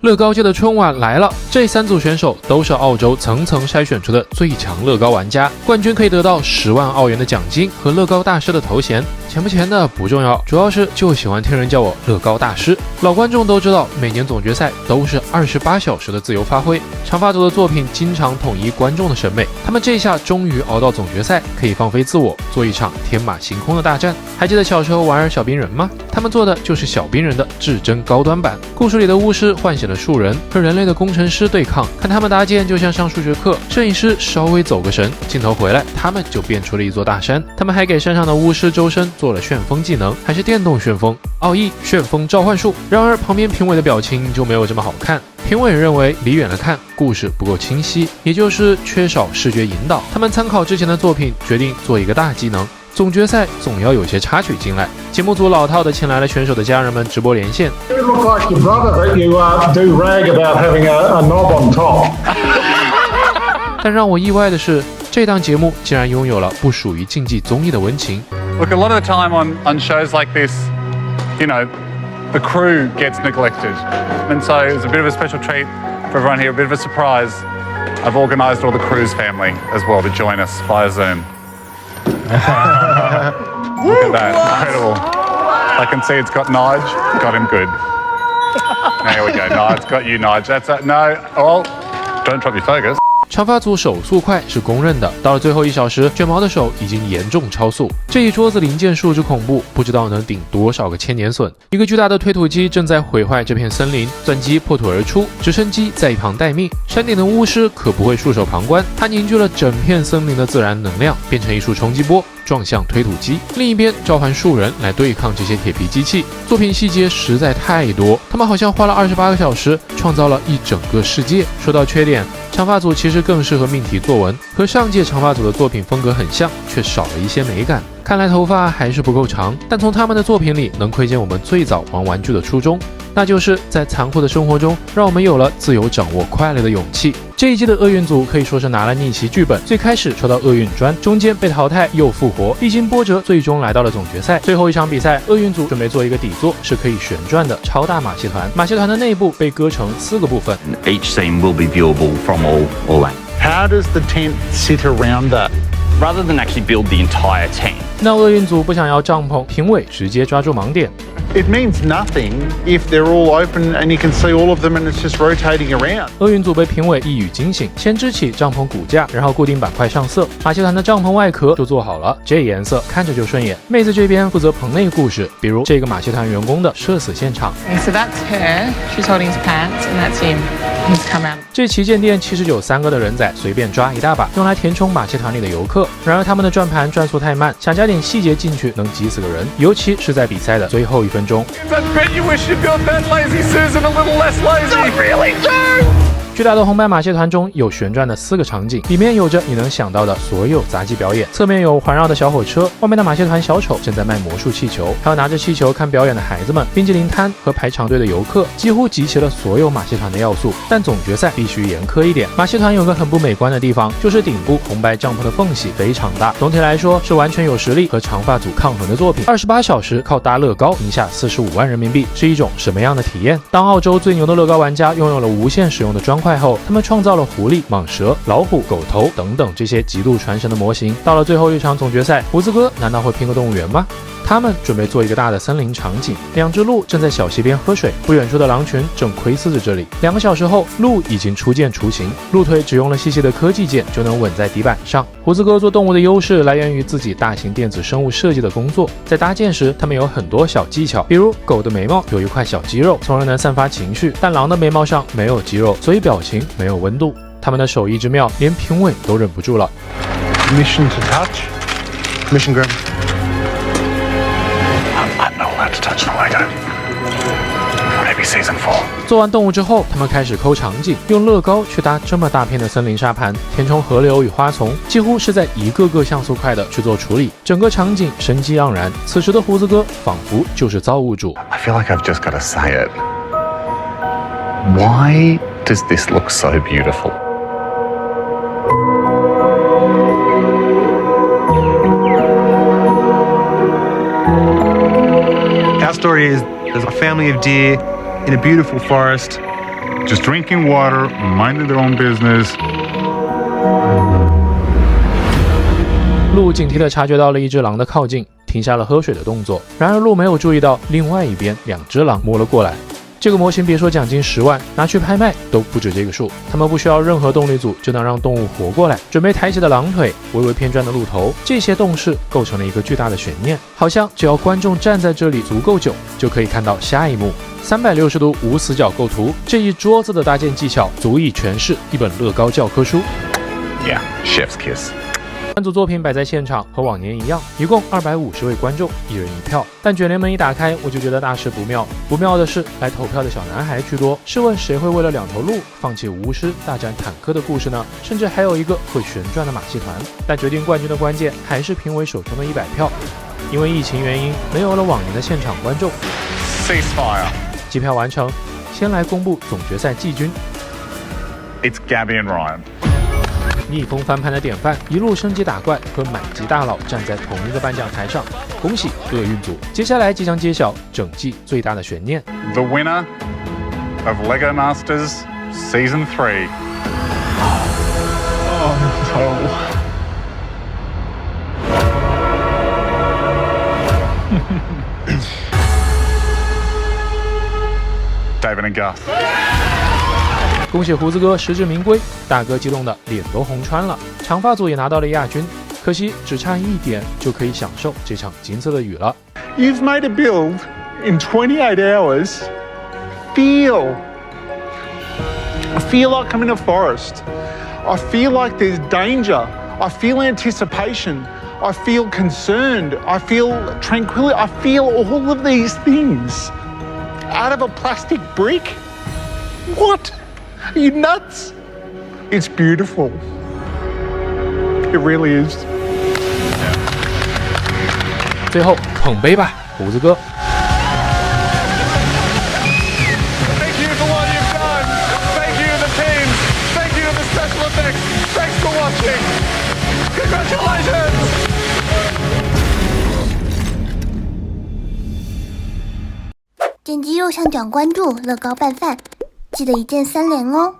乐高界的春晚来了，这3组选手都是澳洲层层筛选出的最强乐高玩家，冠军可以得到10万澳元的奖金和乐高大师的头衔。钱不钱的不重要，主要是就喜欢听人叫我乐高大师。老观众都知道，每年总决赛都是28小时的自由发挥，长发组的作品经常统一观众的审美。他们这下终于熬到总决赛，可以放飞自我，做一场天马行空的大战。还记得小时候玩小冰人吗？他们做的就是小冰人的至臻高端版。故事里的巫师唤醒了树人，和人类的工程师对抗，看他们搭建就像上数学课，摄影师稍微走个神，镜头回来，他们就变出了一座大山。他们还给山上的巫师周身做了旋风技能，还是电动旋风，奥义旋风召唤术。然而旁边评委的表情就没有这么好看，评委认为离远了看故事不够清晰，也就是缺少视觉引导。他们参考之前的作品，决定做一个大技能。总决赛总要有些插曲进来，节目组老套的请来了选手的家人们直播连线。You look like your brother, but you do rag about having a knob on top. 但让我意外的是，这档节目竟然拥有了不属于竞技综艺的温情。Look, a lot of the time on shows like this, you know, the crew gets neglected. And so it's a bit of a special treat for everyone here, a bit of a surprise. I've organised all the crew's family as well to join us via Zoom. Look at that, incredible. I can see it's got Nige, got him good. There we go, Nige, got you, Nige. That's it. No, oh, don't drop your focus. 长发组手速快是公认的，到了最后1小时，卷毛的手已经严重超速。这一桌子零件数之恐怖，不知道能顶多少个千年笋。一个巨大的推土机正在毁坏这片森林，钻机破土而出，直升机在一旁待命。山顶的巫师可不会束手旁观，他凝聚了整片森林的自然能量，变成一束冲击波，撞向推土机。另一边召唤树人来对抗这些铁皮机器。作品细节实在太多，他们好像花了28个小时创造了一整个世界。说到缺点，长发组其实更适合命题作文，和上届长发组的作品风格很像，却少了一些美感。看来头发还是不够长，但从他们的作品里能窥见我们最早玩玩具的初衷，那就是在残酷的生活中，让我们有了自由掌握快乐的勇气。这一季的厄运组可以说是拿了逆袭剧本，最开始抽到厄运砖，中间被淘汰又复活，历经波折，最终来到了总决赛。最后一场比赛，厄运组准备做一个底座，是可以旋转的超大马戏团。马戏团的内部被割成4个部分。Each scene will be viewable from all angles. How does the tent sit around that? Rather than actually build the entire tent. 那厄运组不想要帐篷，评委直接抓住盲点。It means nothing if they're all open and you can see all of them and it's just rotating around. 厄运组被评委一语惊醒，先支起帐篷骨架，然后固定板块上色，马戏团的帐篷外壳就做好了，这颜色看着就顺眼。妹子这边负责棚内故事，比如这个马戏团员工的社死现场。So that's her. She's holding his pants, and that's him. He's come out. 这旗舰店其实有3个的人仔，随便抓一大把，用来填充马戏团里的游客。然而他们的转盘转速太慢，想加点细节进去能急死个人，尤其是在比赛的最后1分钟。I bet you wish you'd got that lazy Susan a little less lazy. I really do. 巨大的红白马戏团中有旋转的4个场景，里面有着你能想到的所有杂技表演。侧面有环绕的小火车，外面的马戏团小丑正在卖魔术气球，还有拿着气球看表演的孩子们，冰激凌摊和排长队的游客，几乎集齐了所有马戏团的要素。但总决赛必须严苛一点，马戏团有个很不美观的地方，就是顶部红白帐篷的缝隙非常大。总体来说是完全有实力和长发组抗衡的作品。28小时靠搭乐高赢下45万人民币，是一种什么样的体验？当澳洲最牛的乐高玩家拥有了无限使用的砖块后，他们创造了狐狸、蟒蛇、老虎、狗头等等这些极度传神的模型。到了最后一场总决赛，胡子哥难道会拼个动物园吗？他们准备做一个大的森林场景，2只鹿正在小溪边喝水，不远处的狼群正窥视着这里。2个小时后，鹿已经初见雏形，鹿腿只用了细细的科技键就能稳在底板上。胡子哥做动物的优势来源于自己大型电子生物设计的工作，在搭建时他们有很多小技巧，比如狗的眉毛有一块小肌肉，从而能散发情绪，但狼的眉毛上没有肌肉，所以表情没有温度。他们的手艺之妙，连评委都忍不住了。Mission to touch. Mission grab. I'm not allowed to touch the Lego. Maybe season 4. 做完动物之后，他们开始抠场景，用乐高去搭这么大片的森林沙盘，填充河流与花丛，几乎是在一个个像素块的去做处理，整个场景生机盎然。此时的胡子哥仿佛就是造物主。 I feel like I've just got to say it. Why does this look so beautiful? Our story is there's a family of deer in a beautiful forest. just drinking water, minding their own business. 鹿警惕地察觉到了一只狼的靠近，停下了喝水的动作。然而鹿没有注意到另外一边2只狼摸了过来。这个模型别说奖金10万，拿去拍卖都不止这个数。他们不需要任何动力组就能让动物活过来。准备抬起的狼腿，微微偏转的鹿头，这些动势构成了一个巨大的悬念，好像只要观众站在这里足够久，就可以看到下一幕。360度无死角构图，这一桌子的搭建技巧足以诠释一本乐高教科书。Yeah, chef's kiss. 3组作品摆在现场，和往年一样，一共250位观众，1人1票。但卷帘门一打开，我就觉得大事不妙。不妙的是，来投票的小男孩居多。试问谁会为了2头鹿放弃巫师大战坦克的故事呢？甚至还有一个会旋转的马戏团。但决定冠军的关键还是评委手中的100票。因为疫情原因，没有了往年的现场观众。Ceasefire. 计票完成，先来公布总决赛季军。It's Gabby and Ryan. 逆风翻盘的典范，一路升级打怪，和满级大佬站在同一个颁奖台上，恭喜厄运组！接下来即将揭晓整季最大的悬念。The winner of LEGO Masters Season 3. Oh no. David and Gus. 恭喜胡子哥实至名归，大哥激动的脸都红穿了。长发组也拿到了亚军，可惜只差1点就可以享受这场金色的雨了。You've made a build in 28 hours. I feel like I'm in a forest. I feel like there's danger. I feel anticipation. I feel concerned. I feel tranquility. I feel all of these things out of a plastic brick. What? Are you nuts? It's beautiful. It really is. 最后捧杯吧，胡子哥。Thank you for what you've done. Thank you to the team. Thank you to the special effects. Thanks for watching. Congratulations. 点击右上角关注乐高拌饭，记得一键3连哦。